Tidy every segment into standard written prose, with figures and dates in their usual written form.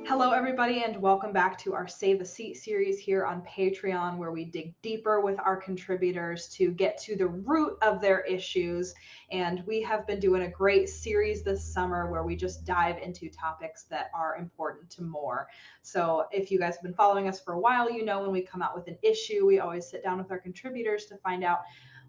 Hello, everybody, and welcome back to our Save a Seat series here on Patreon, where we dig deeper with our contributors to get to the root of their issues. And we have been doing a great series this summer where we just dive into topics that are important to more. So, if you guys have been following us for a while, you know when we come out with an issue, we always sit down with our contributors to find out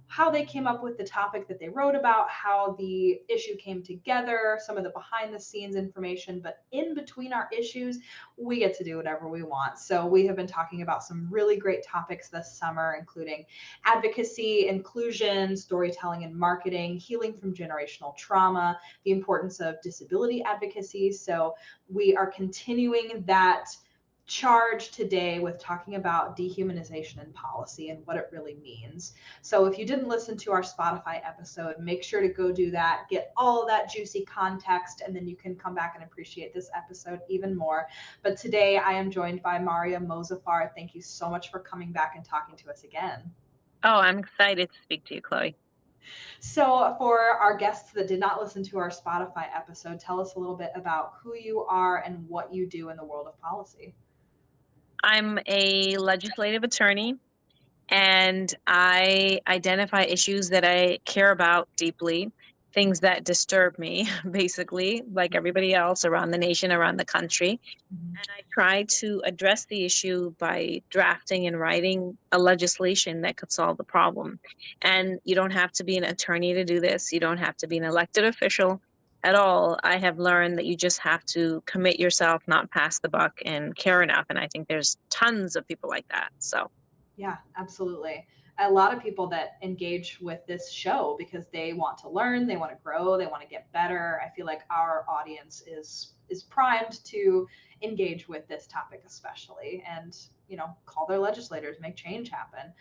how they came up with the topic that they wrote about, how the issue came together, some of the behind the scenes information. But in between our issues, we get to do whatever we want. So we have been talking about some really great topics this summer, including advocacy, inclusion, storytelling and marketing, healing from generational trauma, the importance of disability advocacy. So we are continuing that charge today with talking about dehumanization in policy and what it really means. So if you didn't listen to our Spotify episode, make sure to go do that, get all of that juicy context, and then you can come back and appreciate this episode even more. But today I am joined by Maaria Mozaffar. Thank you so much for coming back and talking to us again. Oh, I'm excited to speak to you, Chloe. So, for our guests that did not listen to our Spotify episode, tell us a little bit about who you are and what you do in the world of policy. I'm a legislative attorney, and I identify issues that I care about deeply, things that disturb me, basically, like everybody else around the nation, around the country. Mhm. And I try to address the issue by drafting and writing a legislation that could solve the problem. And you don't have to be an attorney to do this. You don't have to be an elected official at all. I have learned that you just have to commit yourself, not pass the buck, and care enough. And I think there's tons of people like that. So, Yeah, absolutely. A lot of people that engage with this show because they want to learn, they want to grow, they want to get better. I feel like our audience is primed to engage with this topic especially and, call their legislators, make change happen.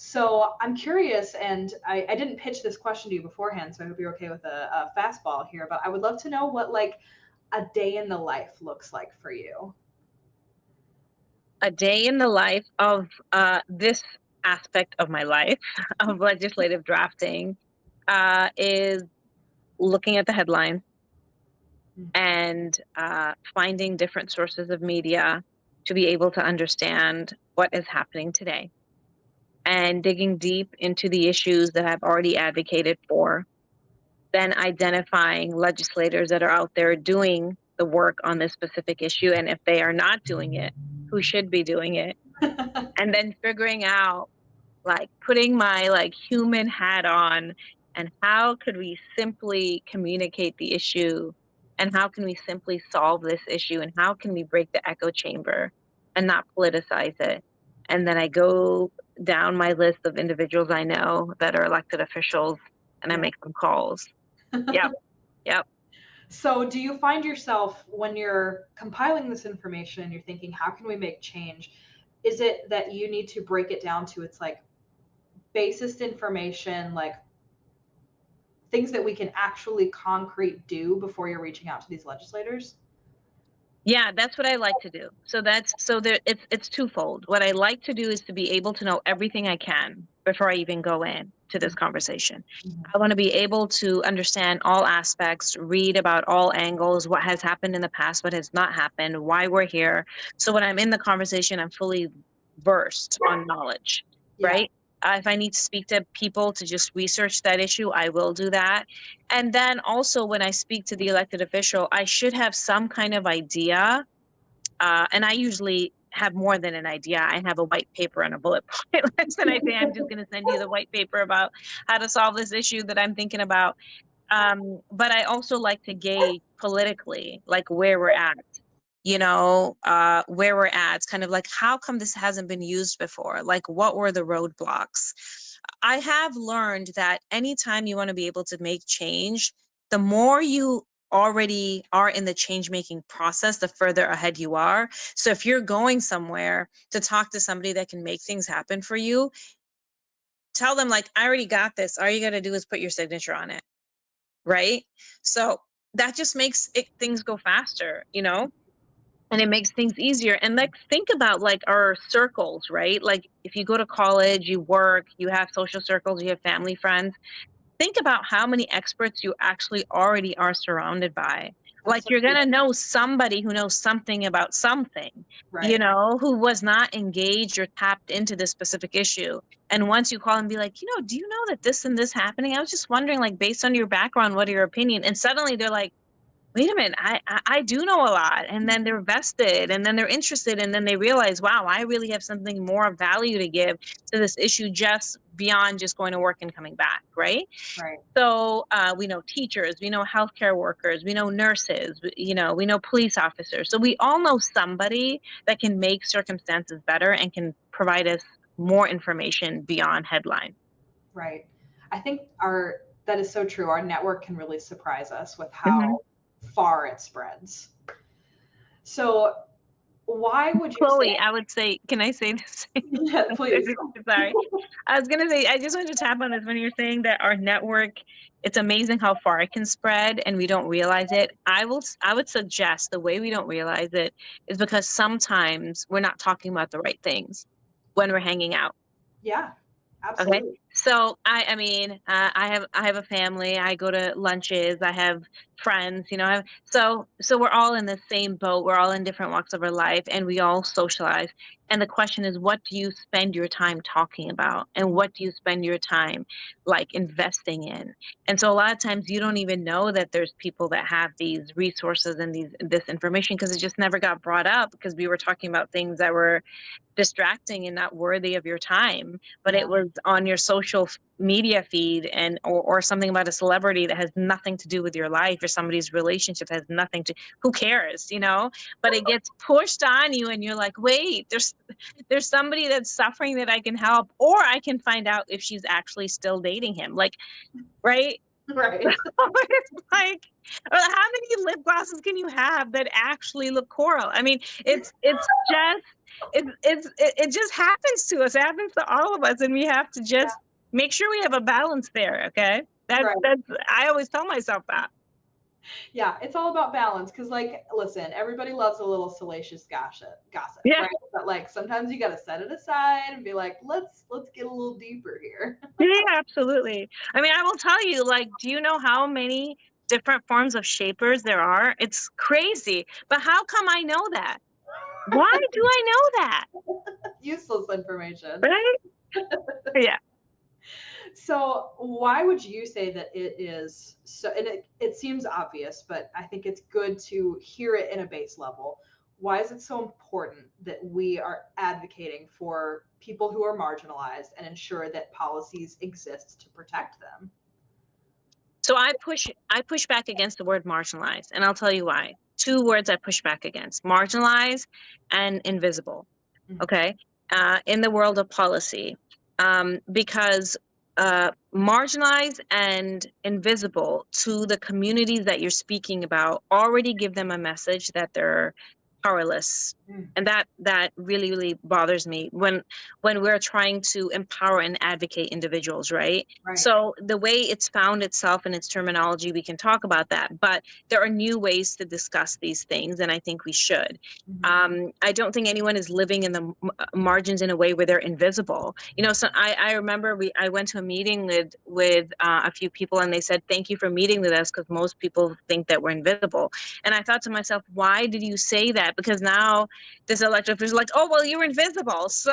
So I'm curious, and I didn't pitch this question to you beforehand, so I hope you're okay with a fastball here, but I would love to know what like a day in the life looks like for you. a day in the life of this aspect of my life of legislative drafting is looking at the headlines and finding different sources of media to be able to understand what is happening today and digging deep into the issues that I've already advocated for, then identifying legislators that are out there doing the work on this specific issue. And if they are not doing it, who should be doing it? And then figuring out, like, putting my like human hat on, and how could we simply communicate the issue, and how can we simply solve this issue, and how can we break the echo chamber and not politicize it. And then I go down my list of individuals I know that are elected officials, and I Yeah. make some calls. Yep. Yep. So, do you find yourself when you're compiling this information and you're thinking, how can we make change? Is it that you need to break it down to its like basest information, like things that we can actually concrete do before you're reaching out to these legislators? Yeah, that's what I like to do. So there it's twofold. What I like to do is to be able to know everything I can before I even go in to this conversation. Mhm. I want to be able to understand all aspects, read about all angles, what has happened in the past, what has not happened, why we're here. So when I'm in the conversation, I'm fully versed on knowledge, Yeah. right? If I need to speak to people to just research that issue, I will do that. And then also, when I speak to the elected official, I should have some kind of idea. And I usually have more than an idea. I have a white paper and a bullet point list, and I say, I'm just going to send you the white paper about how to solve this issue that I'm thinking about. But I also like to gauge politically, like where we're at. Where we're at. It's kind of like, how come this hasn't been used before? Like, what were the roadblocks? I have learned that anytime you want to be able to make change, the more you already are in the change making process, the further ahead you are. So if you're going somewhere to talk to somebody that can make things happen for you, tell them, like, I already got this. All you got to do is put your signature on it. Right. So that just makes things go faster. And it makes things easier. And like, think about like our circles, right? Like, if you go to college, you work, you have social circles, you have family, friends. Think about how many experts you actually already are surrounded by. That's Like, so you're true. gonna know somebody who knows something about something, Right. who was not engaged or tapped into this specific issue. And once you call and be like, do you know that this and this happening? I was just wondering, like, based on your background, what are your opinion? And suddenly they're like, wait a minute, I do know a lot. And then they're vested and then they're interested. And then they realize, wow, I really have something more of value to give to this issue just beyond just going to work and coming back. Right. Right. So we know teachers, we know healthcare workers, we know nurses, we know police officers. So we all know somebody that can make circumstances better and can provide us more information beyond headline. Right. I think our that is so true. Our network can really surprise us with Hmm. how far it spreads. So why would you say? Chloe, I would say, can I say this? Yeah, please. Sorry. I was gonna say, I just wanted to tap on this when you're saying that our network, it's amazing how far it can spread and we don't realize it. I would suggest the way we don't realize it is because sometimes we're not talking about the right things when we're hanging out. Yeah, Okay. absolutely. So I have a family. I go to lunches. I have friends. So we're all in the same boat. We're all in different walks of our life, and we all socialize. And the question is, what do you spend your time talking about, and what do you spend your time like investing in? And so a lot of times you don't even know that there's people that have these resources and this information because it just never got brought up because we were talking about things that were distracting and not worthy of your time, but Yeah. it was on your social media feed or something about a celebrity that has nothing to do with your life or somebody's relationship has nothing to, who cares, but it gets pushed on you and you're like, wait, there's somebody that's suffering that I can help, or I can find out if she's actually still dating him, like, right. Right. It's like, how many lip glosses can you have that actually look coral? I mean, it's just it just happens to us. It happens to all of us, and we have to Yeah. just make sure we have a balance there. Okay, Right. that's I always tell myself that. Yeah, it's all about balance because, like, listen, everybody loves a little salacious gossip, Yeah, right? But like sometimes you got to set it aside and be like, let's get a little deeper here. yeah, absolutely. I mean, I will tell you, like, do you know how many different forms of shapers there are? It's crazy. But how come I know that? Why do I know that? Useless information. Right? Yeah. So, why would you say that it is so? And it seems obvious, but I think it's good to hear it in a base level. Why is it so important that we are advocating for people who are marginalized and ensure that policies exist to protect them? So I push back against the word marginalized, and I'll tell you why. Two words I push back against: marginalized and invisible. Mhm. Okay, in the world of policy, because marginalized and invisible to the communities that you're speaking about already give them a message that they're powerless. Mm. And that really really bothers me when we're trying to empower and advocate individuals, right? Right. So the way it's found itself in its terminology, we can talk about that, but there are new ways to discuss these things, and I think we should. Mhm. I don't think anyone is living in the margins in a way where they're invisible. So I remember I went to a meeting with a few people, and they said, "Thank you for meeting with us," because most people think that we're invisible. And I thought to myself, why did you say that? Because now this elected official is like, "Oh well, you're invisible, so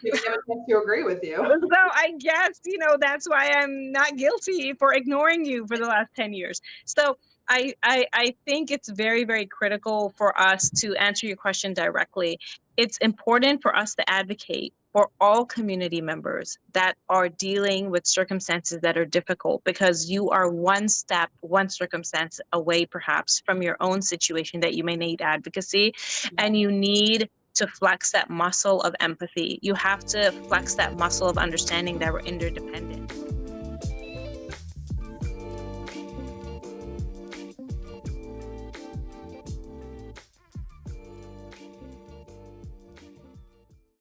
Giving them a chance to agree with you. so I guess, that's why I'm not guilty for ignoring you for the last 10 years." So I think it's very, very critical for us to answer your question directly. It's important for us to advocate for all community members that are dealing with circumstances that are difficult, because you are one step, one circumstance away, perhaps, from your own situation that you may need advocacy, Yeah. and you need to flex that muscle of empathy. You have to flex that muscle of understanding that we're interdependent.